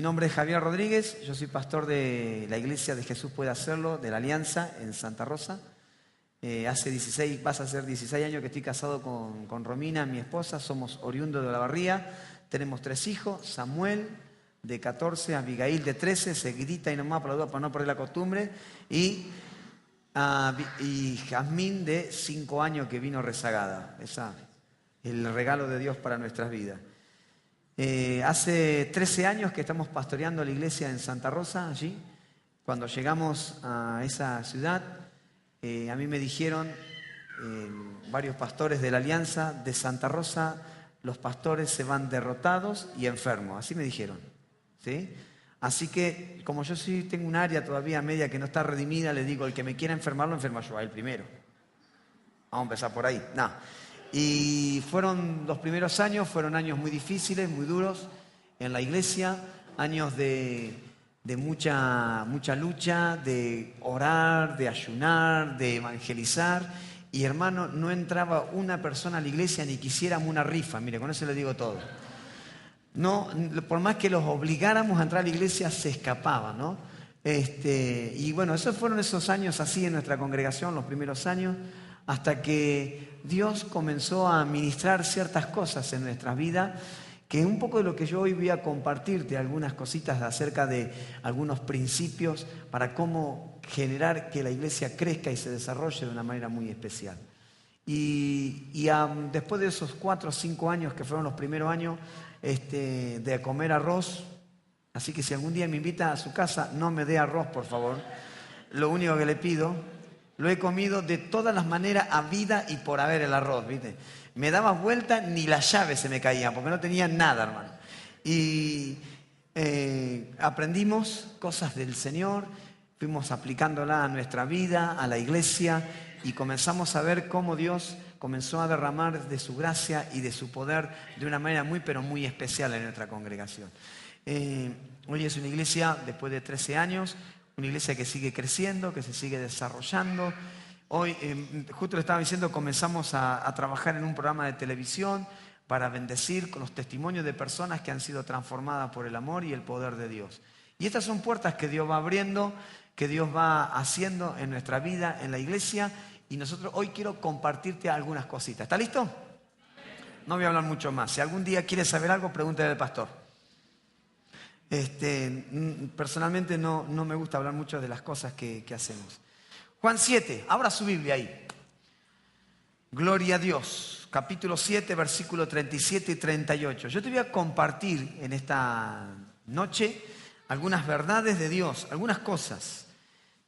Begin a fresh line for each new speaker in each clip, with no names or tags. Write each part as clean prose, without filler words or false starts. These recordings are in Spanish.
nombre es Javier Rodríguez, yo soy pastor de la Iglesia de Jesús Puede Hacerlo, de la Alianza en Santa Rosa. Vas a ser 16 años que estoy casado con Romina, mi esposa, somos oriundos de Olavarría, tenemos 3 hijos, Samuel de 14, Abigail de 13, seguidita y nomás por la duda para no perder la costumbre, y Jazmín de 5 años que vino rezagada. Esa el regalo de Dios para nuestras vidas. Hace 13 años que estamos pastoreando la iglesia en Santa Rosa, allí. Cuando llegamos a esa ciudad, a mí me dijeron varios pastores de la Alianza de Santa Rosa, los pastores se van derrotados y enfermos, así me dijeron, ¿sí? Así que, como yo sí tengo un área todavía media que no está redimida, le digo, el que me quiera enfermar, lo enferma yo a él primero. Vamos a empezar por ahí. No. Y los primeros años fueron años muy difíciles, muy duros en la iglesia, años de mucha lucha, de orar, de ayunar, de evangelizar. Y hermano, no entraba una persona a la iglesia ni quisiéramos una rifa. Mire, con eso le digo todo. No, por más que los obligáramos a entrar a la iglesia, se escapaban, ¿no? Y bueno, esos fueron esos años así en nuestra congregación, los primeros años, hasta que Dios comenzó a ministrar ciertas cosas en nuestras vidas, que un poco de lo que yo hoy voy a compartirte, algunas cositas acerca de algunos principios para cómo generar que la iglesia crezca y se desarrolle de una manera muy especial. Después de esos 4 o 5 años que fueron los primeros años de comer arroz, así que si algún día me invita a su casa, no me dé arroz, por favor. Lo único que le pido, lo he comido de todas las maneras habida y por haber el arroz, ¿viste? Me daba vuelta, ni la llave se me caía, porque no tenía nada, hermano. Y aprendimos cosas del Señor, fuimos aplicándola a nuestra vida, a la iglesia, y comenzamos a ver cómo Dios comenzó a derramar de su gracia y de su poder de una manera muy, pero muy especial en nuestra congregación. Hoy es una iglesia, después de 13 años, una iglesia que sigue creciendo, que se sigue desarrollando. Hoy, justo le estaba diciendo, comenzamos a trabajar en un programa de televisión para bendecir con los testimonios de personas que han sido transformadas por el amor y el poder de Dios. Y estas son puertas que Dios va abriendo, que Dios va haciendo en nuestra vida, en la iglesia. Y nosotros hoy quiero compartirte algunas cositas. ¿Está listo? No voy a hablar mucho más. Si algún día quieres saber algo, pregúntale al pastor. Personalmente no me gusta hablar mucho de las cosas que hacemos. Juan 7, abra su Biblia ahí. Gloria a Dios. Capítulo 7, versículo 37 y 38. Yo te voy a compartir en esta noche algunas verdades de Dios, algunas cosas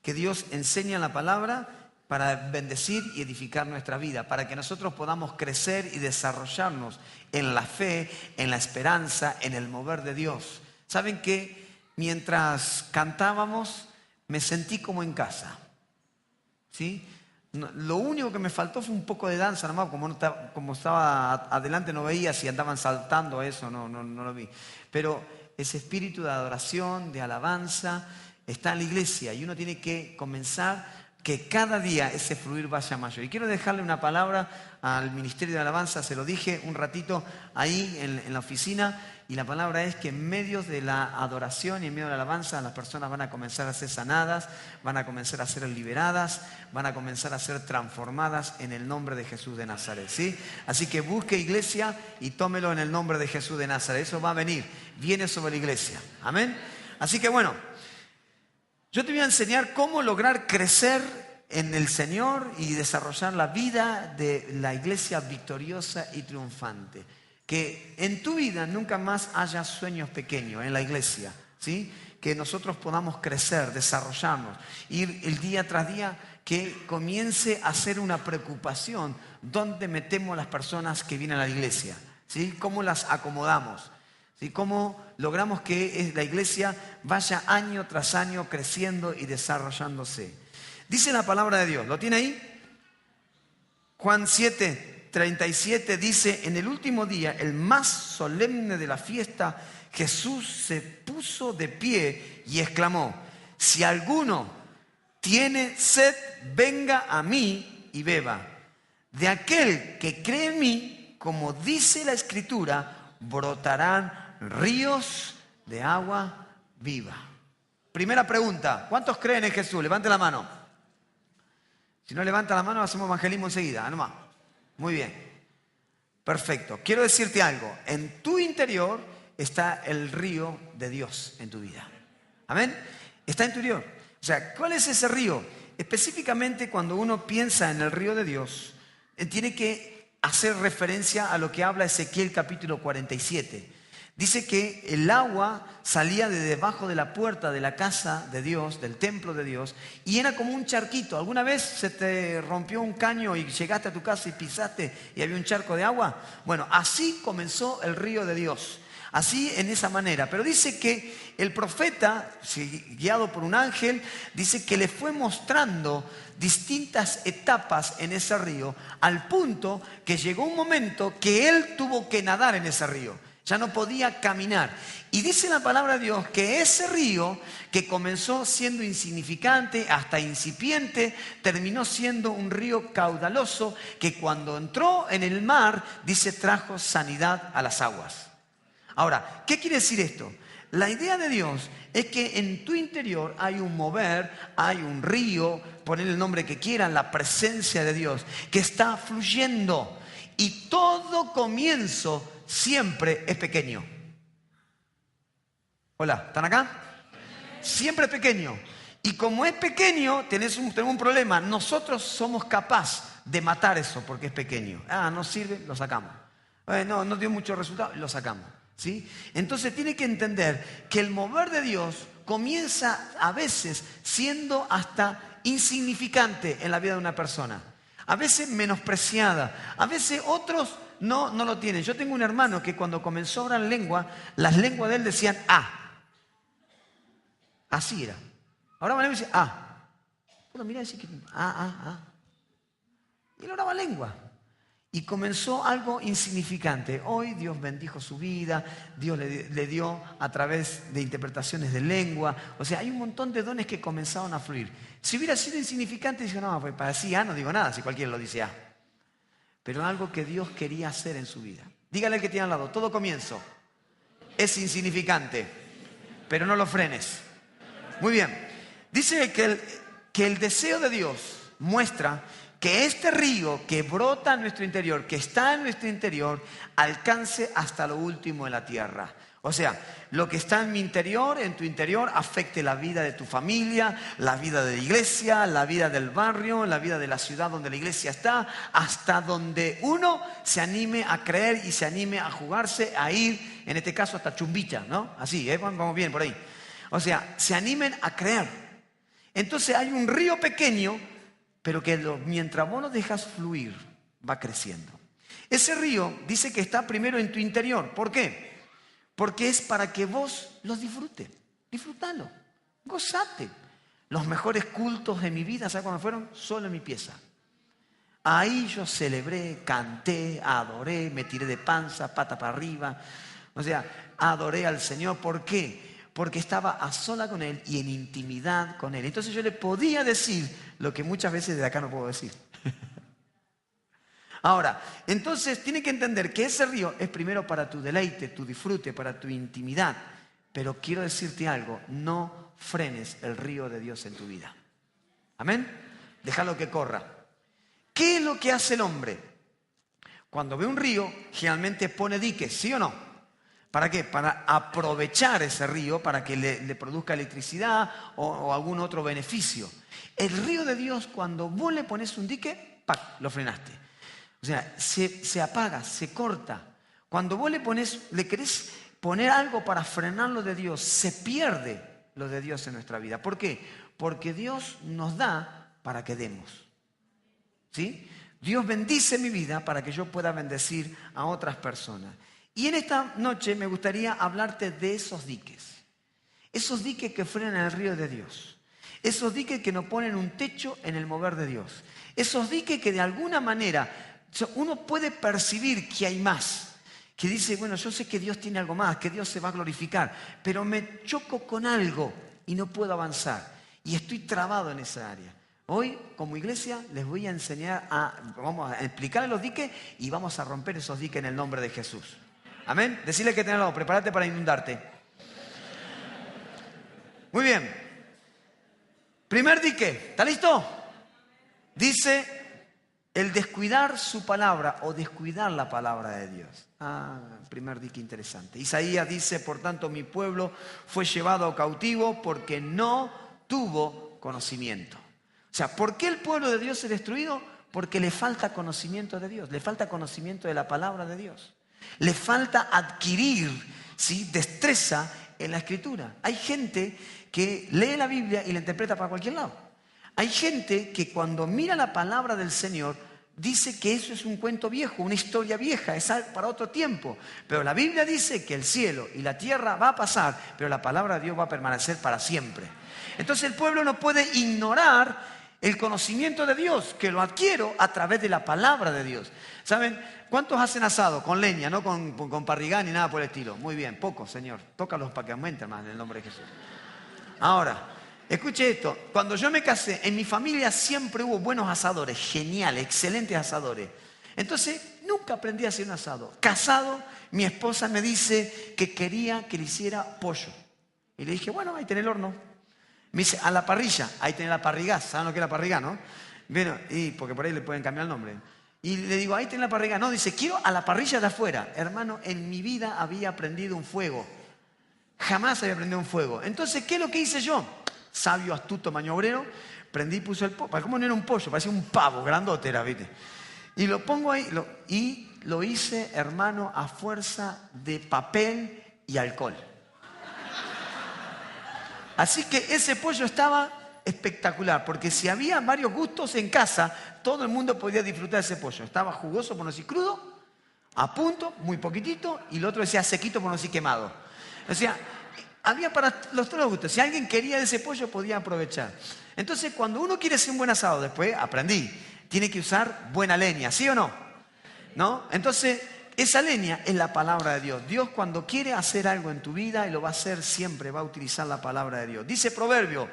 que Dios enseña en la palabra para bendecir y edificar nuestra vida, para que nosotros podamos crecer y desarrollarnos en la fe, en la esperanza, en el mover de Dios. ¿Saben qué? Mientras cantábamos me sentí como en casa, ¿sí? Lo único que me faltó fue un poco de danza, nomás, como estaba adelante no veía si andaban saltando eso, no lo vi. Pero ese espíritu de adoración, de alabanza, está en la iglesia y uno tiene que comenzar que cada día ese fluir vaya mayor. Y quiero dejarle una palabra al Ministerio de Alabanza, se lo dije un ratito ahí en la oficina, y la palabra es que en medio de la adoración y en medio de la alabanza las personas van a comenzar a ser sanadas, van a comenzar a ser liberadas, van a comenzar a ser transformadas en el nombre de Jesús de Nazaret, ¿sí? Así que busque iglesia y tómelo en el nombre de Jesús de Nazaret. Eso va a venir, viene sobre la iglesia. Amén. Así que bueno, yo te voy a enseñar cómo lograr crecer en el Señor y desarrollar la vida de la iglesia victoriosa y triunfante. Que en tu vida nunca más haya sueños pequeños en la iglesia, ¿sí? Que nosotros podamos crecer, desarrollarnos, ir el día tras día, que comience a ser una preocupación dónde metemos las personas que vienen a la iglesia, ¿sí? Cómo las acomodamos. ¿Sí? ¿Cómo logramos que la iglesia vaya año tras año creciendo y desarrollándose? Dice la palabra de Dios, ¿lo tiene ahí? Juan 7, 37 dice, en el último día, el más solemne de la fiesta, Jesús se puso de pie y exclamó, si alguno tiene sed, venga a mí y beba. De aquel que cree en mí, como dice la Escritura, brotarán ríos de agua viva. Primera pregunta, ¿cuántos creen en Jesús? Levante la mano. Si no levanta la mano, hacemos evangelismo enseguida, nomás. Muy bien. Perfecto. Quiero decirte algo. En tu interior está el río de Dios en tu vida. Amén. Está en tu interior. O sea, ¿cuál es ese río? Específicamente cuando uno piensa en el río de Dios, tiene que hacer referencia a lo que habla Ezequiel capítulo 47. Dice que el agua salía de debajo de la puerta de la casa de Dios, del templo de Dios, y era como un charquito. ¿Alguna vez se te rompió un caño y llegaste a tu casa y pisaste y había un charco de agua? Bueno, así comenzó el río de Dios. Así, en esa manera. Pero dice que el profeta, guiado por un ángel, dice que le fue mostrando distintas etapas en ese río, al punto que llegó un momento que él tuvo que nadar en ese río. Ya no podía caminar. Y dice la palabra de Dios que ese río, que comenzó siendo insignificante, hasta incipiente, terminó siendo un río caudaloso, que cuando entró en el mar, dice, trajo sanidad a las aguas. Ahora, ¿qué quiere decir esto? La idea de Dios es que en tu interior hay un mover, hay un río, ponle el nombre que quieran, la presencia de Dios, que está fluyendo. Y todo comienzo siempre es pequeño. Hola, ¿están acá? Siempre es pequeño. Y como es pequeño, tenemos un problema. Nosotros somos capaces de matar eso porque es pequeño. No sirve, lo sacamos. No dio mucho resultado, lo sacamos. ¿Sí? Entonces tiene que entender que el mover de Dios comienza a veces siendo hasta insignificante en la vida de una persona. A veces menospreciada. A veces otros no lo tienen. Yo tengo un hermano que cuando comenzó a hablar lengua, las lenguas de él decían Así era. Ahora van a decir Bueno, mira, dice que Y él oraba lengua. Y comenzó algo insignificante. Hoy Dios bendijo su vida, Dios le dio a través de interpretaciones de lengua. O sea, hay un montón de dones que comenzaron a fluir. Si hubiera sido insignificante, dice, no, pues para sí no digo nada, si cualquiera lo dice Pero algo que Dios quería hacer en su vida. Dígale al que tiene al lado, todo comienzo es insignificante, pero no lo frenes. Muy bien. Dice que el deseo de Dios muestra que este río que brota en nuestro interior, que está en nuestro interior, alcance hasta lo último de la tierra. O sea, lo que está en mi interior, en tu interior, afecte la vida de tu familia, la vida de la iglesia, la vida del barrio, la vida de la ciudad donde la iglesia está, hasta donde uno se anime a creer y se anime a jugarse, a ir, en este caso hasta Chumbicha, ¿no? Así, vamos bien por ahí. O sea, se animen a creer. Entonces hay un río pequeño, pero que mientras vos lo dejas fluir, va creciendo. Ese río dice que está primero en tu interior. ¿Por qué? Porque es para que vos los disfrutes. Disfrutalo, gozate. Los mejores cultos de mi vida, ¿sabes cuándo fueron? Solo en mi pieza. Ahí yo celebré, canté, adoré, me tiré de panza, pata para arriba. O sea, adoré al Señor. ¿Por qué? Porque estaba a sola con Él y en intimidad con Él. Entonces yo le podía decir lo que muchas veces de acá no puedo decir. Ahora, entonces tiene que entender que ese río es primero para tu deleite, tu disfrute, para tu intimidad. Pero quiero decirte algo, no frenes el río de Dios en tu vida. Amén. Déjalo que corra. ¿Qué es lo que hace el hombre? Cuando ve un río, generalmente pone diques, ¿sí o no? ¿Para qué? Para aprovechar ese río, para que le produzca electricidad o algún otro beneficio. El río de Dios, cuando vos le pones un dique, ¡pac!, lo frenaste. O sea, se apaga, se corta. Cuando vos le querés poner algo para frenar lo de Dios, se pierde lo de Dios en nuestra vida. ¿Por qué? Porque Dios nos da para que demos. ¿Sí? Dios bendice mi vida para que yo pueda bendecir a otras personas. Y en esta noche me gustaría hablarte de esos diques. Esos diques que frenan el río de Dios. Esos diques que nos ponen un techo en el mover de Dios. Esos diques que de alguna manera uno puede percibir que hay más. Que dice, bueno, yo sé que Dios tiene algo más, que Dios se va a glorificar, pero me choco con algo y no puedo avanzar. Y estoy trabado en esa área. Hoy, como iglesia, les voy a enseñar vamos a explicarles los diques y vamos a romper esos diques en el nombre de Jesús. Amén. Decirle que tenés al lado, prepárate para inundarte. Muy bien. Primer dique, ¿está listo? Dice, el descuidar su palabra o descuidar la palabra de Dios. Primer dique interesante. Isaías dice, por tanto, mi pueblo fue llevado cautivo porque no tuvo conocimiento. O sea, ¿por qué el pueblo de Dios es destruido? Porque le falta conocimiento de Dios, le falta conocimiento de la palabra de Dios. Le falta adquirir, ¿sí?, destreza en la Escritura. Hay gente que lee la Biblia y la interpreta para cualquier lado. Hay gente que cuando mira la palabra del Señor dice que eso es un cuento viejo, una historia vieja, es para otro tiempo. Pero la Biblia dice que el cielo y la tierra va a pasar, pero la palabra de Dios va a permanecer para siempre. Entonces el pueblo no puede ignorar el conocimiento de Dios, que lo adquiero a través de la palabra de Dios. ¿Saben? ¿Cuántos hacen asado? Con leña, no con parrigán ni nada por el estilo. Muy bien, pocos, Señor. Tócalos para que aumenten más en el nombre de Jesús. Ahora, escuche esto. Cuando yo me casé, en mi familia siempre hubo buenos asadores, geniales, excelentes asadores. Entonces, nunca aprendí a hacer un asado. Casado, mi esposa me dice que quería que le hiciera pollo. Y le dije, bueno, ahí tenés el horno. Me dice, a la parrilla, ahí tenés la parrigás. ¿Saben lo que es la parrigá, no? Bueno, porque por ahí le pueden cambiar el nombre. Y le digo, ahí tenés la parrigá. No, dice, quiero a la parrilla de afuera. Hermano, en mi vida había aprendido un fuego. Jamás había aprendido un fuego. Entonces, ¿qué es lo que hice yo? Sabio, astuto, maniobrero. Prendí y puse el pollo. ¿Cómo no era un pollo? Parecía un pavo, grandote era, ¿viste? Y lo pongo ahí. Y lo hice, hermano, a fuerza de papel y alcohol. Así que ese pollo estaba espectacular, porque si había varios gustos en casa, todo el mundo podía disfrutar de ese pollo. Estaba jugoso, por no decir crudo, a punto, muy poquitito, y el otro decía sequito, por no decir quemado. O sea, había para todos los gustos. Si alguien quería ese pollo, podía aprovechar. Entonces, cuando uno quiere hacer un buen asado, después aprendí, tiene que usar buena leña, ¿sí o no? ¿No? Entonces, esa leña es la palabra de Dios. Dios, cuando quiere hacer algo en tu vida, y lo va a hacer siempre, va a utilizar la palabra de Dios. Dice Proverbio,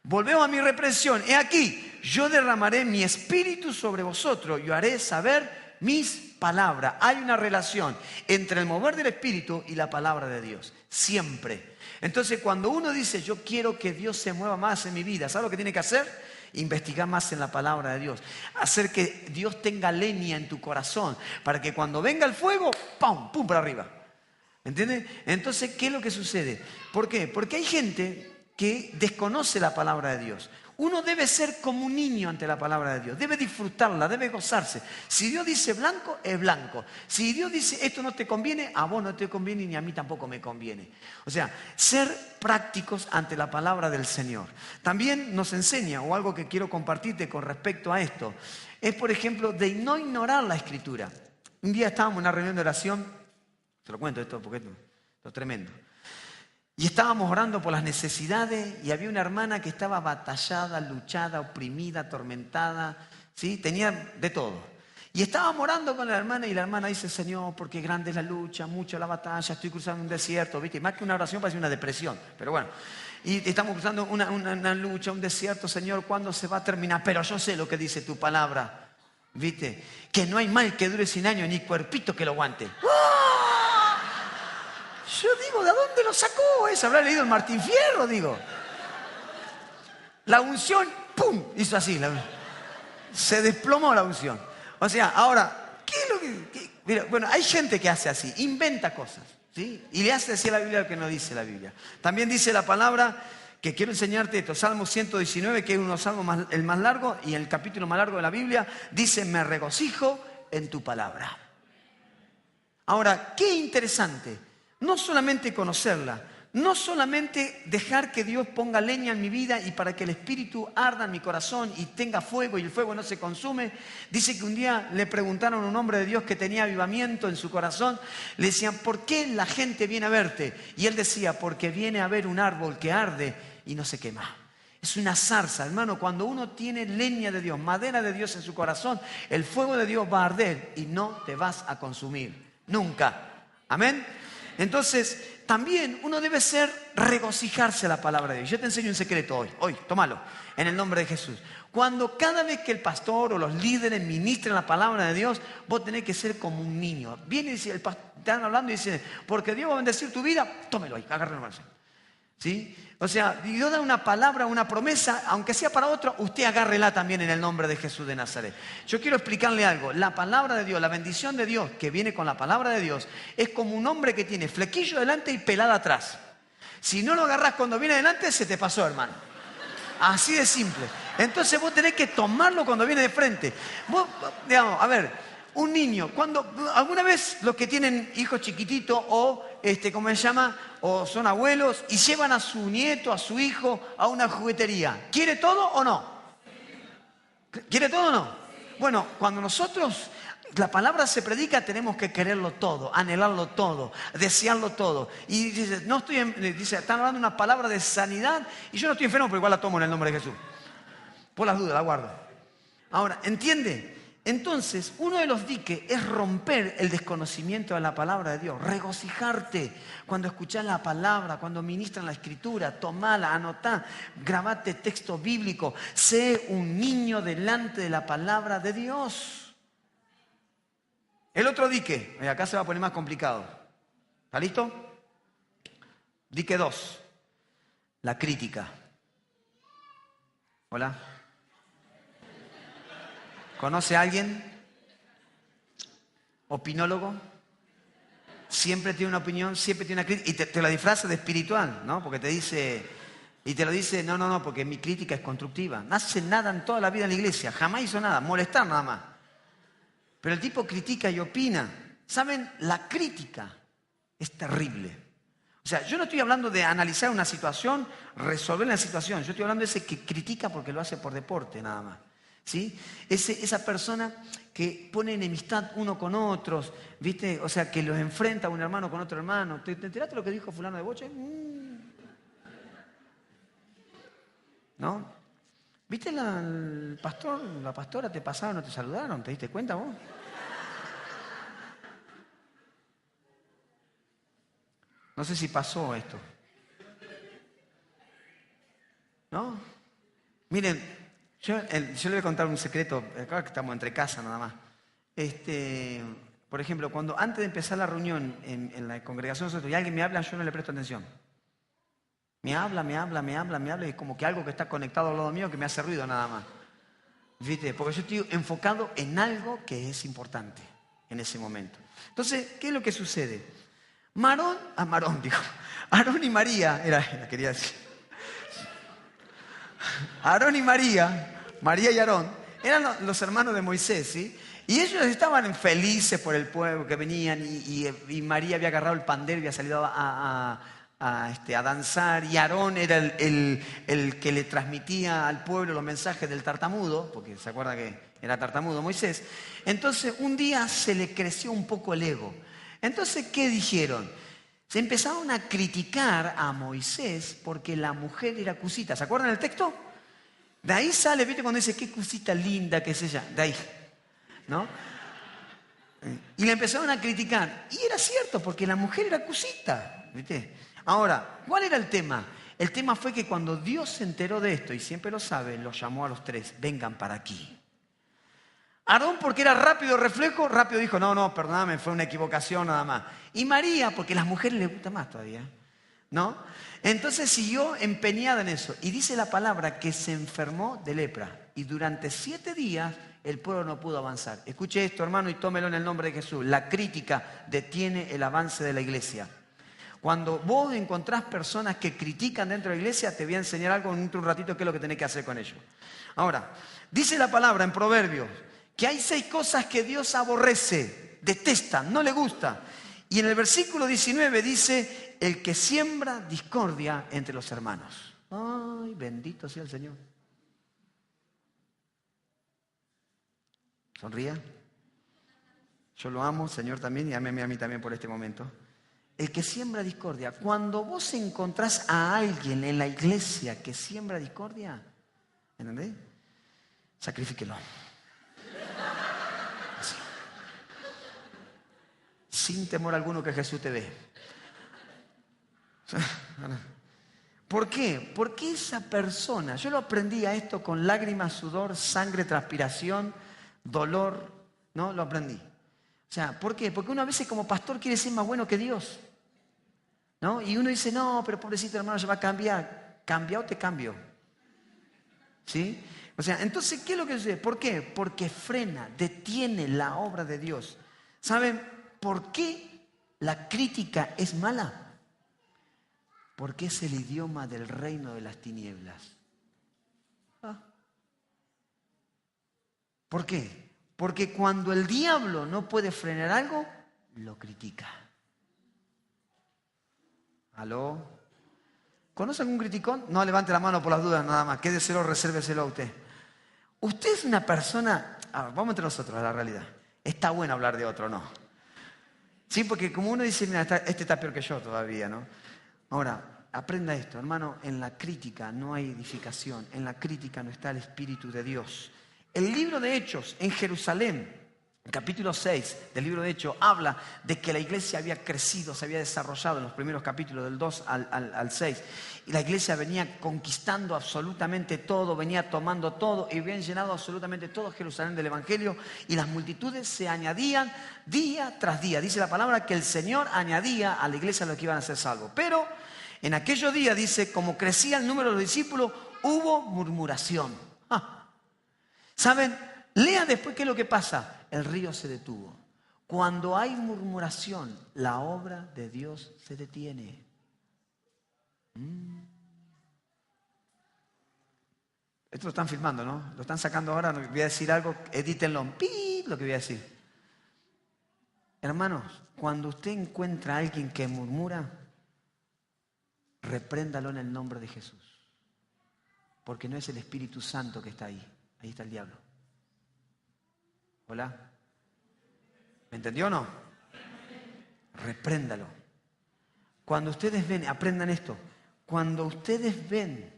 volvemos a mi reprensión. He aquí, yo derramaré mi espíritu sobre vosotros y haré saber mis palabras. Hay una relación entre el mover del espíritu y la palabra de Dios. Siempre. Entonces, cuando uno dice, yo quiero que Dios se mueva más en mi vida, ¿sabe lo que tiene que hacer? Investigar más en la palabra de Dios. Hacer que Dios tenga leña en tu corazón, para que cuando venga el fuego, ¡pum! ¡Pum! Para arriba. ¿Entiendes? Entonces, ¿qué es lo que sucede? ¿Por qué? Porque hay gente que desconoce la palabra de Dios. Uno debe ser como un niño ante la palabra de Dios. Debe disfrutarla, debe gozarse. Si Dios dice blanco, es blanco. Si Dios dice esto no te conviene, a vos no te conviene ni a mí tampoco me conviene. O sea, ser prácticos ante la palabra del Señor. También nos enseña, o algo que quiero compartirte con respecto a esto, es por ejemplo de no ignorar la Escritura. Un día estábamos en una reunión de oración, te lo cuento esto porque esto es tremendo. Y estábamos orando por las necesidades y había una hermana que estaba batallada, luchada, oprimida, atormentada, ¿sí? Tenía de todo. Y estábamos orando con la hermana y la hermana dice, Señor, porque grande es la lucha, mucha la batalla, estoy cruzando un desierto, ¿viste? Más que una oración parece una depresión, pero bueno. Y estamos cruzando una lucha, un desierto, Señor, ¿cuándo se va a terminar? Pero yo sé lo que dice tu palabra, ¿viste? Que no hay mal que dure 100 años, ni cuerpito que lo aguante. Yo digo, ¿de dónde lo sacó eso? ¿Habrá leído el Martín Fierro? Digo. La unción, ¡pum! Hizo así. Se desplomó la unción. O sea, ahora, ¿qué es lo que...? Mira, bueno, hay gente que hace así, inventa cosas, ¿sí? Y le hace decir a la Biblia lo que no dice la Biblia. También dice la palabra, que quiero enseñarte esto, Salmo 119, que es uno de los salmos el más largo, y el capítulo más largo de la Biblia, dice, me regocijo en tu palabra. Ahora, qué interesante. No solamente conocerla, no solamente dejar que Dios ponga leña en mi vida y para que el Espíritu arda en mi corazón y tenga fuego y el fuego no se consume. Dice que un día le preguntaron a un hombre de Dios que tenía avivamiento en su corazón, le decían, ¿por qué la gente viene a verte? Y él decía, porque viene a ver un árbol que arde y no se quema. Es una zarza, hermano, cuando uno tiene leña de Dios, madera de Dios en su corazón, el fuego de Dios va a arder y no te vas a consumir, nunca. Amén. Entonces, también uno debe regocijarse a la palabra de Dios. Yo te enseño un secreto hoy, tómalo, en el nombre de Jesús. Cuando cada vez que el pastor o los líderes ministren la palabra de Dios, vos tenés que ser como un niño. Viene y dice, el pastor, están hablando y dice, porque Dios va a bendecir tu vida, tómelo ahí, agárralo. ¿Sí? O sea, Dios da una palabra, una promesa, aunque sea para otro, usted agárrela también en el nombre de Jesús de Nazaret. Yo quiero explicarle algo. La palabra de Dios, la bendición de Dios que viene con la palabra de Dios, es como un hombre que tiene flequillo delante y pelada atrás. Si no lo agarrás cuando viene adelante, se te pasó, hermano. Así de simple. Entonces vos tenés que tomarlo cuando viene de frente. Vos, digamos, a ver, un niño, alguna vez los que tienen hijos chiquititos o, ¿cómo se llama? O son abuelos y llevan a su nieto, a su hijo a una juguetería. ¿Quiere todo o no? ¿Quiere todo o no? Bueno, cuando nosotros la palabra se predica, tenemos que quererlo todo, anhelarlo todo, desearlo todo. Y dice, están hablando una palabra de sanidad y yo no estoy enfermo, pero igual la tomo en el nombre de Jesús. Por las dudas, la guardo. Ahora, ¿entiende? Entonces, uno de los diques es romper el desconocimiento de la palabra de Dios, regocijarte cuando escuchás la palabra, cuando ministran la escritura, tomala, anotá, grabate texto bíblico, sé un niño delante de la palabra de Dios. El otro dique, acá se va a poner más complicado. ¿Está listo? Dique 2, la crítica. Hola. ¿Conoce a alguien? ¿Opinólogo? Siempre tiene una opinión, siempre tiene una crítica. Y te la disfraza de espiritual, ¿no? Porque te dice, y te lo dice, no, porque mi crítica es constructiva. No hace nada en toda la vida en la iglesia, jamás hizo nada, molestar nada más. Pero el tipo critica y opina. ¿Saben? La crítica es terrible. O sea, yo no estoy hablando de analizar una situación, resolver la situación. Yo estoy hablando de ese que critica porque lo hace por deporte nada más. ¿Sí? Esa persona que pone enemistad uno con otros, ¿viste? O sea, que los enfrenta un hermano con otro hermano. ¿Te enteraste lo que dijo fulano de Boche? ¿No? ¿Viste el pastor, la pastora te pasaron, no te saludaron? ¿Te diste cuenta vos? No sé si pasó esto. ¿No? Miren, yo le voy a contar un secreto, acá que estamos entre casa nada más. Por ejemplo, antes de empezar la reunión en la congregación y alguien me habla, yo no le presto atención. Me habla, y es como que algo que está conectado al lado mío que me hace ruido nada más. ¿Viste? Porque yo estoy enfocado en algo que es importante en ese momento. Entonces, ¿qué es lo que sucede? Aarón y María, quería decir. Aarón y María y Aarón, eran los hermanos de Moisés, ¿sí? Y ellos estaban felices por el pueblo que venían y María había agarrado el pandero y había salido a danzar y Aarón era el que le transmitía al pueblo los mensajes del tartamudo, porque se acuerda que era tartamudo Moisés. Entonces un día se le creció un poco el ego. Entonces, ¿qué dijeron? Se empezaron a criticar a Moisés porque la mujer era cusita. ¿Se acuerdan del texto? De ahí sale, ¿viste? Cuando dice, qué cosita linda que es ella. De ahí, ¿no? Y le empezaron a criticar. Y era cierto, porque la mujer era cosita, ¿viste? Ahora, ¿cuál era el tema? El tema fue que cuando Dios se enteró de esto, y siempre lo sabe, los llamó a los tres, vengan para aquí. Aarón, porque era rápido reflejo, rápido dijo, no, perdóname, fue una equivocación nada más. Y María, porque a las mujeres les gusta más todavía, ¿no? Entonces siguió empeñada en eso. Y dice la palabra que se enfermó de lepra. Y durante 7 días el pueblo no pudo avanzar. Escuche esto, hermano, y tómelo en el nombre de Jesús. La crítica detiene el avance de la iglesia. Cuando vos encontrás personas que critican dentro de la iglesia, te voy a enseñar algo en un ratito qué es lo que tenés que hacer con ellos. Ahora, dice la palabra en Proverbios que hay 6 cosas que Dios aborrece, detesta, no le gusta. Y en el versículo 19 dice, el que siembra discordia entre los hermanos. Ay, bendito sea el Señor. Sonría. Yo lo amo, Señor, también, y ámeme a mí también por este momento. El que siembra discordia. Cuando vos encontrás a alguien en la iglesia que siembra discordia, ¿entendés? Sacrifíquelo. Así. Sin temor alguno que Jesús te ve. ¿Por qué? Porque esa persona, yo lo aprendí a esto con lágrimas, sudor, sangre, transpiración, dolor, ¿no? Lo aprendí. O sea, ¿por qué? Porque una vez como pastor quiere ser más bueno que Dios. ¿no? Y uno dice, no, pero pobrecito hermano, ya va a cambiar. ¿Cambia o te cambio? ¿Sí? O sea, entonces, ¿qué es lo que sucede? ¿Por qué? Porque frena, detiene la obra de Dios. ¿Saben por qué la crítica es mala? Porque es el idioma del reino de las tinieblas. ¿Por qué? Porque cuando el diablo no puede frenar algo, lo critica. ¿Aló? ¿Conoce algún criticón? No levante la mano por las dudas nada más. Quédeselo, resérveselo a usted. Usted es una persona... vamos entre nosotros a la realidad. Está bueno hablar de otro, ¿no? Sí, porque como uno dice, mira, este está peor que yo todavía, ¿no? Ahora, aprenda esto, hermano. En la crítica no hay edificación. En la crítica no está el Espíritu de Dios. El libro de Hechos en Jerusalén, capítulo 6 del libro de Hechos, habla de que la iglesia había crecido, se había desarrollado en los primeros capítulos del 2 al 6. Y la iglesia venía conquistando absolutamente todo, venía tomando todo y habían llenado absolutamente todo Jerusalén del Evangelio. Y las multitudes se añadían día tras día. Dice la palabra que el Señor añadía a la iglesia a los que iban a ser salvos. Pero en aquellos días, dice, como crecía el número de los discípulos, hubo murmuración. ¿Saben? Lea después qué es lo que pasa. El río se detuvo. Cuando hay murmuración, la obra de Dios se detiene. Esto lo están filmando, ¿no? Lo están sacando ahora. Voy a decir algo, edítenlo. ¡Pi! Lo que voy a decir. Hermanos, cuando usted encuentra a alguien que murmura, repréndalo en el nombre de Jesús. Porque no es el Espíritu Santo que está ahí. Ahí está el diablo. ¿Hola? ¿Me entendió o no? Repréndalo. Cuando ustedes ven, aprendan esto. Cuando ustedes ven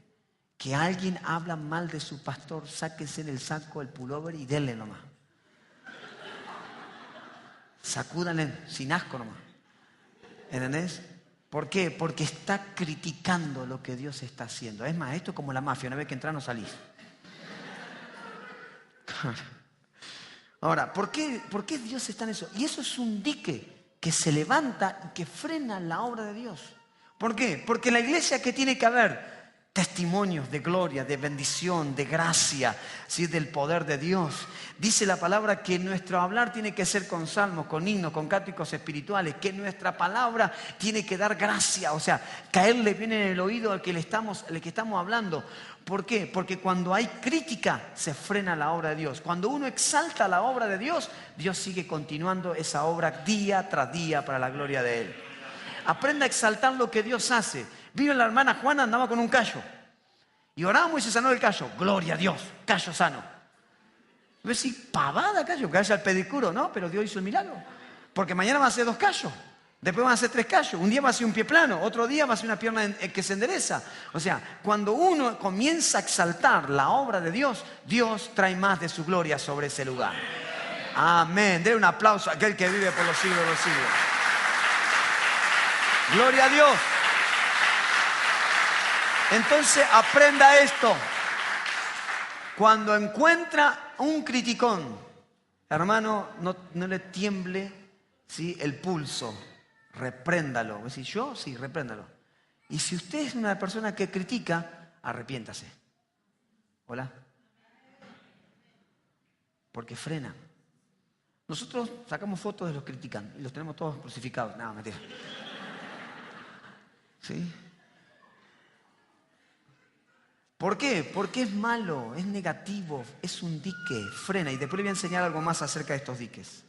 que alguien habla mal de su pastor, sáquense en el saco el pullover y denle nomás. Sacúdanle sin asco nomás. ¿Entendés? ¿Por qué? Porque está criticando lo que Dios está haciendo. Es más, esto es como la mafia. Una vez que entras no salís. Ahora, ¿por qué Dios está en eso? Y eso es un dique que se levanta y que frena la obra de Dios. ¿Por qué? Porque la iglesia que tiene que haber testimonios de gloria, de bendición, de gracia, ¿sí? Del poder de Dios. Dice la palabra que nuestro hablar tiene que ser con salmos, con himnos, con cánticos espirituales, que nuestra palabra tiene que dar gracia, o sea, caerle bien en el oído al que estamos hablando. ¿Por qué? Porque cuando hay crítica se frena la obra de Dios. Cuando uno exalta la obra de Dios, Dios sigue continuando esa obra día tras día para la gloria de Él. Aprenda a exaltar lo que Dios hace. Vino la hermana Juana, andaba con un callo. Y oramos y se sanó el callo. Gloria a Dios, callo sano. Voy a decir, pavada callo, que haya el pedicuro, ¿no? Pero Dios hizo el milagro. Porque mañana va a ser 2 callos. Después van a ser 3 callos. Un día va a ser un pie plano. Otro día va a ser una pierna que se endereza. O sea, cuando uno comienza a exaltar la obra de Dios, Dios trae más de su gloria sobre ese lugar. Amén. Denle un aplauso a aquel que vive por los siglos de los siglos. Gloria a Dios. Entonces aprenda esto. Cuando encuentra un criticón, hermano, no le tiemble, ¿sí? El pulso. Repréndalo. ¿Decís yo? Sí, repréndalo. Y si usted es una persona que critica, arrepiéntase. ¿Hola? Porque frena. Nosotros sacamos fotos de los que critican y los tenemos todos crucificados. No, mentira. ¿Sí? ¿Por qué? Porque es malo, es negativo, es un dique, frena. Y después le voy a enseñar algo más acerca de estos diques.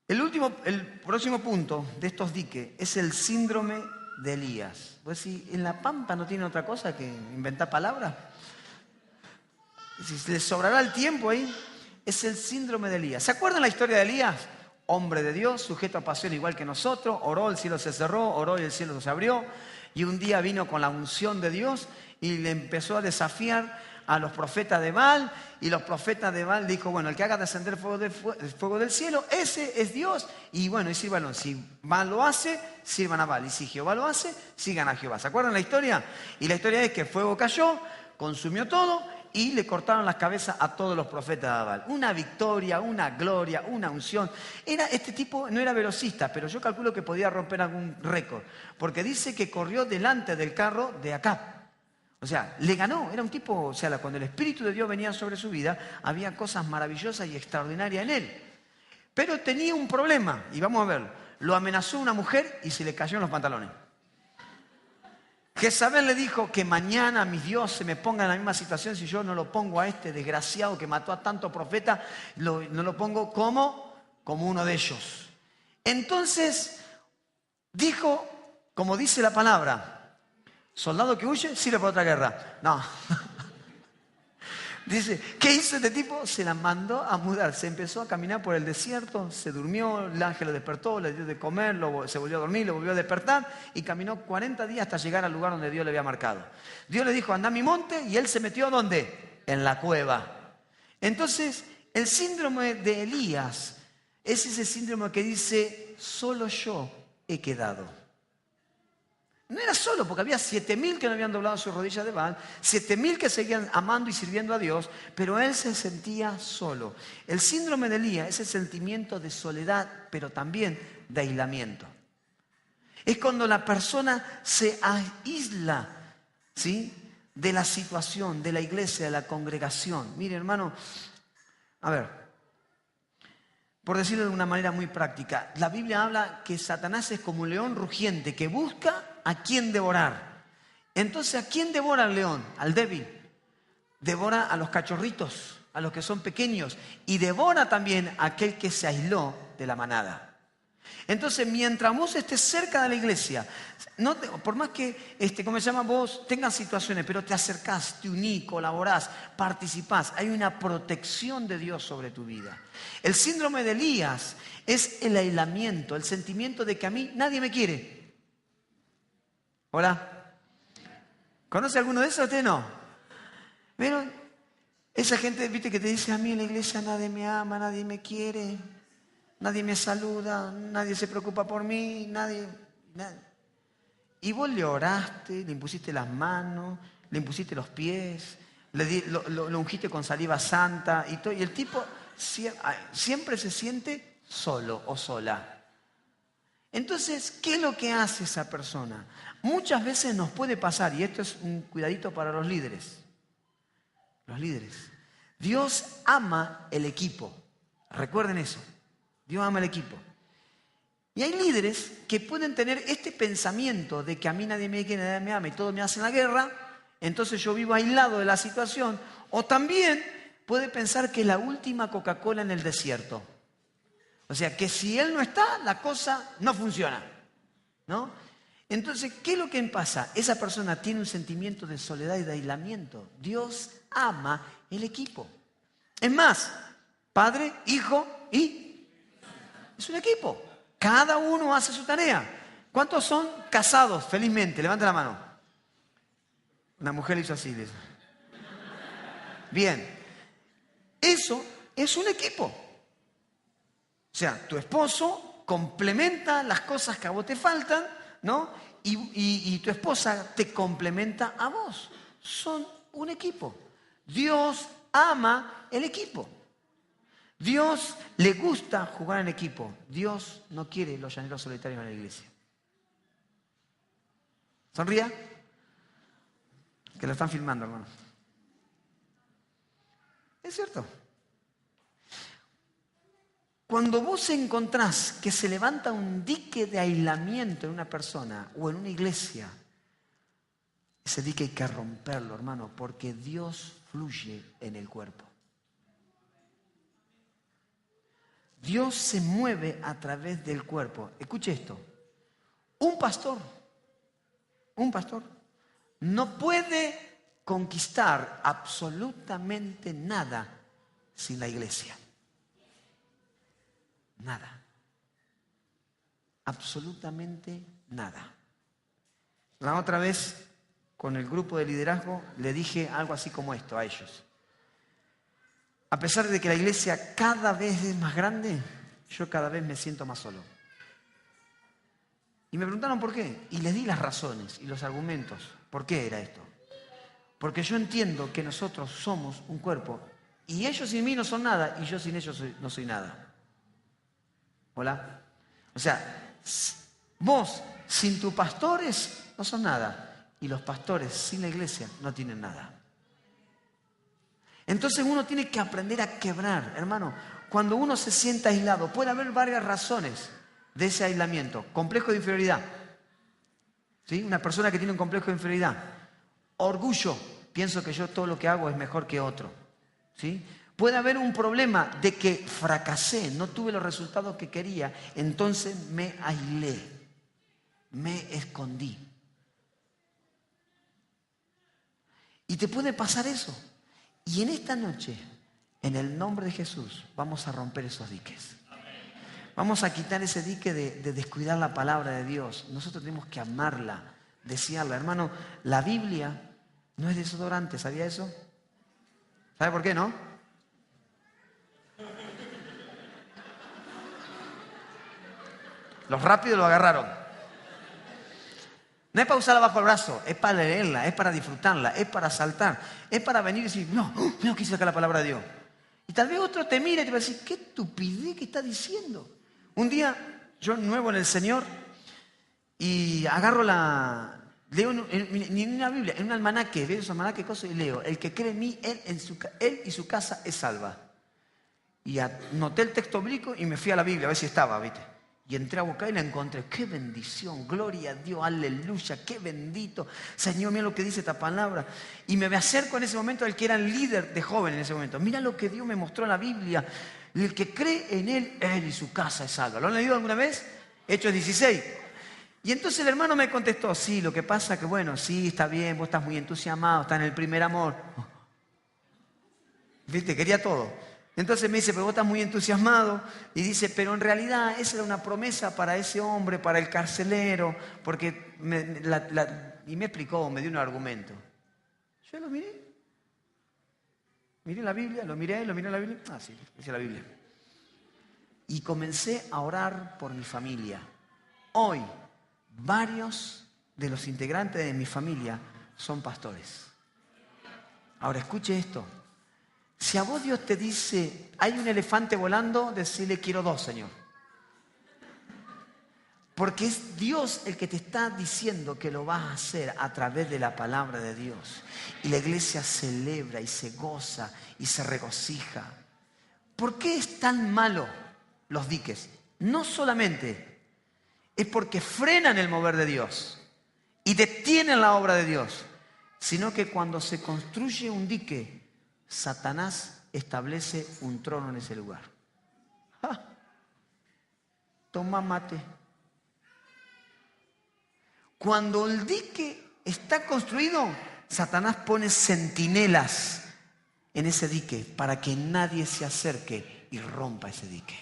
El próximo punto de estos diques es el síndrome de Elías. Pues si en la pampa no tiene otra cosa que inventar palabras, si les sobrará el tiempo ahí, es el síndrome de Elías. ¿Se acuerdan la historia de Elías? Hombre de Dios, sujeto a pasión igual que nosotros, oró, el cielo se cerró, oró y el cielo se abrió. Y un día vino con la unción de Dios y le empezó a desafiar a los profetas de Baal. Y los profetas de Baal dijo, bueno, el que haga descender fuego del cielo, ese es Dios. Y bueno, y sírvanlo. Si Baal lo hace, sirvan a Baal. Y si Jehová lo hace, sigan a Jehová. ¿Se acuerdan la historia? Y la historia es que el fuego cayó, consumió todo y le cortaron las cabezas a todos los profetas de Baal. Una victoria, una gloria, una unción. Este tipo no era velocista, pero yo calculo que podía romper algún récord, porque dice que corrió delante del carro de Acab. O sea, le ganó, era un tipo, o sea, cuando el Espíritu de Dios venía sobre su vida, había cosas maravillosas y extraordinarias en él. Pero tenía un problema, y vamos a verlo. Lo amenazó una mujer y se le cayó en los pantalones. Jezabel le dijo que mañana mi Dios se me ponga en la misma situación si yo no lo pongo a este desgraciado que mató a tanto profeta, no lo pongo como uno de ellos. Entonces dijo, como dice la palabra, soldado que huye sirve para otra guerra. No. Dice, ¿qué hizo este tipo? Se la mandó a mudar, se empezó a caminar por el desierto, se durmió, el ángel lo despertó, le dio de comer, se volvió a dormir, lo volvió a despertar y caminó 40 días hasta llegar al lugar donde Dios le había marcado. Dios le dijo, anda a mi monte, y él se metió ¿dónde? En la cueva. Entonces, el síndrome de Elías es ese síndrome que dice, solo yo he quedado. No era solo, porque había 7.000 que no habían doblado sus rodillas de Baal, 7.000 que seguían amando y sirviendo a Dios, pero él se sentía solo. El síndrome de Elías es el sentimiento de soledad, pero también de aislamiento. Es cuando la persona se aísla, ¿sí?, de la situación, de la iglesia, de la congregación. Mire, hermano, a ver, por decirlo de una manera muy práctica, la Biblia habla que Satanás es como un león rugiente que busca a quién devorar. Entonces, ¿a quién devora el león? Al débil. Devora a los cachorritos, a los que son pequeños, y devora también a aquel que se aisló de la manada. Entonces, mientras vos estés cerca de la iglesia, por más que, ¿cómo se llama? Vos tengas situaciones, pero te acercás, te unís, colaborás, participás, hay una protección de Dios sobre tu vida. El síndrome de Elías es el aislamiento, el sentimiento de que a mí nadie me quiere. ¿Hola? ¿Conoce alguno de esos? ¿Usted no? Pero esa gente, viste, que te dice, a mí en la iglesia nadie me ama, nadie me quiere, nadie me saluda, nadie se preocupa por mí, nadie. Y vos le oraste, le impusiste las manos, le impusiste los pies, lo ungiste con saliva santa y todo, y el tipo siempre se siente solo o sola. Entonces, ¿qué es lo que hace esa persona? Muchas veces nos puede pasar, y esto es un cuidadito para los líderes. Los líderes. Dios ama el equipo. Recuerden eso. Dios ama el equipo. Y hay líderes que pueden tener este pensamiento de que a mí nadie me quiere, nadie me ama y todos me hacen la guerra, entonces yo vivo aislado de la situación. O también puede pensar que es la última Coca-Cola en el desierto. O sea, que si él no está, la cosa no funciona, ¿no? Entonces, ¿qué es lo que pasa? Esa persona tiene un sentimiento de soledad y de aislamiento. Dios ama el equipo. Es más, Padre, Hijo y... es un equipo. Cada uno hace su tarea. ¿Cuántos son casados felizmente? Levanta la mano. Una mujer hizo así. Bien. Eso es un equipo. O sea, tu esposo complementa las cosas que a vos te faltan, ¿no? Y tu esposa te complementa a vos. Son un equipo. Dios ama el equipo. Dios le gusta jugar en equipo. Dios no quiere los llaneros solitarios en la iglesia. ¿Sonría? Que lo están filmando, hermano. Es cierto. Cuando vos encontrás que se levanta un dique de aislamiento en una persona o en una iglesia, ese dique hay que romperlo, hermano, porque Dios fluye en el cuerpo. Dios se mueve a través del cuerpo. Escuche esto. Un pastor no puede conquistar absolutamente nada sin la iglesia. Nada. Absolutamente nada. La otra vez, con el grupo de liderazgo, le dije algo así como esto a ellos. A pesar de que la iglesia cada vez es más grande, yo cada vez me siento más solo. Y me preguntaron por qué. Y les di las razones y los argumentos. ¿Por qué era esto? Porque yo entiendo que nosotros somos un cuerpo. Y ellos sin mí no son nada, y yo sin ellos no soy nada. ¿Hola? O sea, vos sin tus pastores no son nada. Y los pastores sin la iglesia no tienen nada. Entonces uno tiene que aprender a quebrar, hermano. Cuando uno se sienta aislado, puede haber varias razones de ese aislamiento. Complejo de inferioridad. ¿Sí? Una persona que tiene un complejo de inferioridad. Orgullo. Pienso que yo todo lo que hago es mejor que otro. ¿Sí? Puede haber un problema de que fracasé, no tuve los resultados que quería, entonces me aislé, me escondí. Y te puede pasar eso. Y en esta noche, en el nombre de Jesús, vamos a romper esos diques. Vamos a quitar ese dique de descuidar la palabra de Dios. Nosotros tenemos que amarla, desearla. Hermano, la Biblia no es desodorante, ¿sabía eso? ¿Sabe por qué, no? Los rápidos lo agarraron. No es para usarla bajo el brazo, es para leerla, es para disfrutarla, es para saltar, es para venir y decir, no quise sacar la palabra de Dios. Y tal vez otro te mire y te va a decir, qué estupidez que está diciendo. Un día, yo nuevo en el Señor, y agarro leo en una Biblia, en un almanaque, veo su almanaque, cosas, y leo, el que cree en mí, él y su casa es salva. Y anoté el texto bíblico y me fui a la Biblia a ver si estaba, ¿viste? Y entré a buscar y la encontré. ¡Qué bendición! ¡Gloria a Dios! ¡Aleluya! ¡Qué bendito! Señor, mira lo que dice esta palabra. Y me acerco en ese momento al que era el líder de joven en ese momento. Mira lo que Dios me mostró en la Biblia. El que cree en él y su casa es salva. ¿Lo han leído alguna vez? Hechos 16. Y entonces el hermano me contestó, sí, lo que pasa que bueno, sí, está bien, vos estás muy entusiasmado, estás en el primer amor. ¿Viste? Quería todo. Entonces me dice, pero vos estás muy entusiasmado. Y dice, pero en realidad esa era una promesa para ese hombre, para el carcelero, porque y me explicó, me dio un argumento. Yo lo miré la Biblia, lo miré la Biblia. Ah, sí, dice la Biblia. Y comencé a orar por mi familia. Hoy, varios de los integrantes de mi familia son pastores. Ahora, escuche esto. Si a vos Dios te dice, hay un elefante volando, decile, quiero 2, Señor. Porque es Dios el que te está diciendo que lo vas a hacer a través de la palabra de Dios. Y la iglesia celebra y se goza y se regocija. ¿Por qué es tan malo los diques? No solamente es porque frenan el mover de Dios y detienen la obra de Dios, sino que cuando se construye un dique, Satanás establece un trono en ese lugar. ¡Ja! Toma mate. Cuando el dique está construido, Satanás pone centinelas en ese dique para que nadie se acerque y rompa ese dique.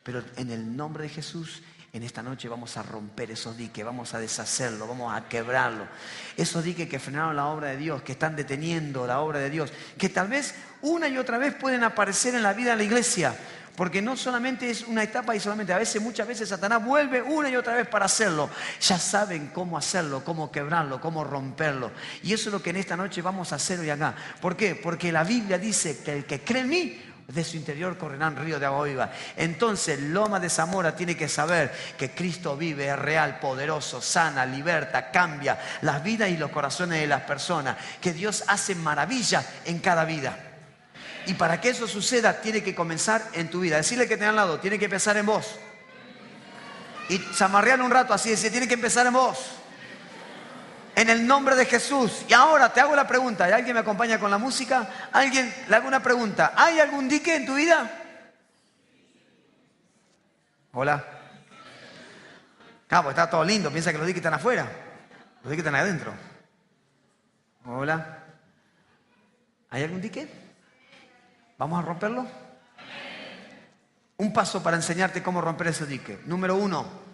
Pero en el nombre de Jesús, en esta noche vamos a romper esos diques, vamos a deshacerlo, vamos a quebrarlo. Esos diques que frenaron la obra de Dios, que están deteniendo la obra de Dios, que tal vez una y otra vez pueden aparecer en la vida de la iglesia. Porque no solamente es una etapa y solamente, muchas veces Satanás vuelve una y otra vez para hacerlo. Ya saben cómo hacerlo, cómo quebrarlo, cómo romperlo. Y eso es lo que en esta noche vamos a hacer hoy acá. ¿Por qué? Porque la Biblia dice que el que cree en mí, de su interior correrán ríos de agua viva. Entonces Loma de Zamora tiene que saber que Cristo vive, es real, poderoso, sana, liberta, cambia las vidas y los corazones de las personas. Que Dios hace maravillas en cada vida. Y para que eso suceda, tiene que comenzar en tu vida. Decirle que te al lado, tiene que empezar en vos. Y zamarrearle un rato así, decir, tiene que empezar en vos. En el nombre de Jesús. Y ahora te hago la pregunta. ¿Y alguien me acompaña con la música? ¿Alguien le hago una pregunta? ¿Hay algún dique en tu vida? Hola. Ah, pues está todo lindo. Piensa que los diques están afuera. Los diques están adentro. Hola. ¿Hay algún dique? ¿Vamos a romperlo? Un paso para enseñarte cómo romper ese dique. Número 1.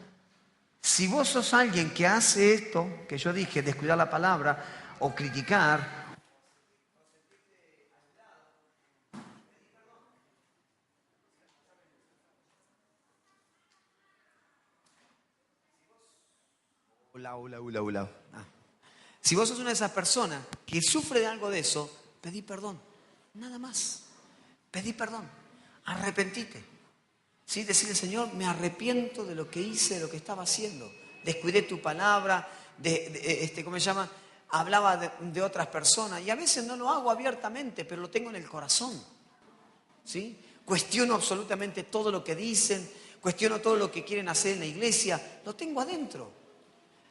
Si vos sos alguien que hace esto, que yo dije, descuidar la palabra o criticar, hola. Si vos sos una de esas personas que sufre de algo de eso, pedí perdón. Nada más. Pedí perdón. Arrepentite. ¿Sí? Decirle, Señor, me arrepiento de lo que hice, de lo que estaba haciendo. Descuidé tu palabra, ¿cómo se llama? Hablaba de otras personas. Y a veces no lo hago abiertamente, pero lo tengo en el corazón. ¿Sí? Cuestiono absolutamente todo lo que dicen, cuestiono todo lo que quieren hacer en la iglesia. Lo tengo adentro.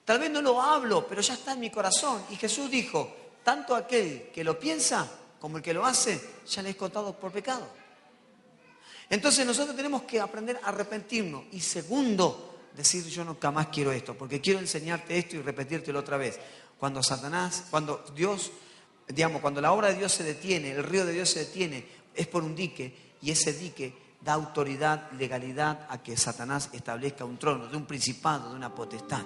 Tal vez no lo hablo, pero ya está en mi corazón. Y Jesús dijo, tanto aquel que lo piensa como el que lo hace, ya le es contado por pecado. Entonces nosotros tenemos que aprender a arrepentirnos. Y segundo, decir yo nunca más quiero esto, porque quiero enseñarte esto y repetírtelo otra vez. Cuando Dios, cuando la obra de Dios se detiene, el río de Dios se detiene, es por un dique, y ese dique da autoridad, legalidad a que Satanás establezca un trono, de un principado, de una potestad.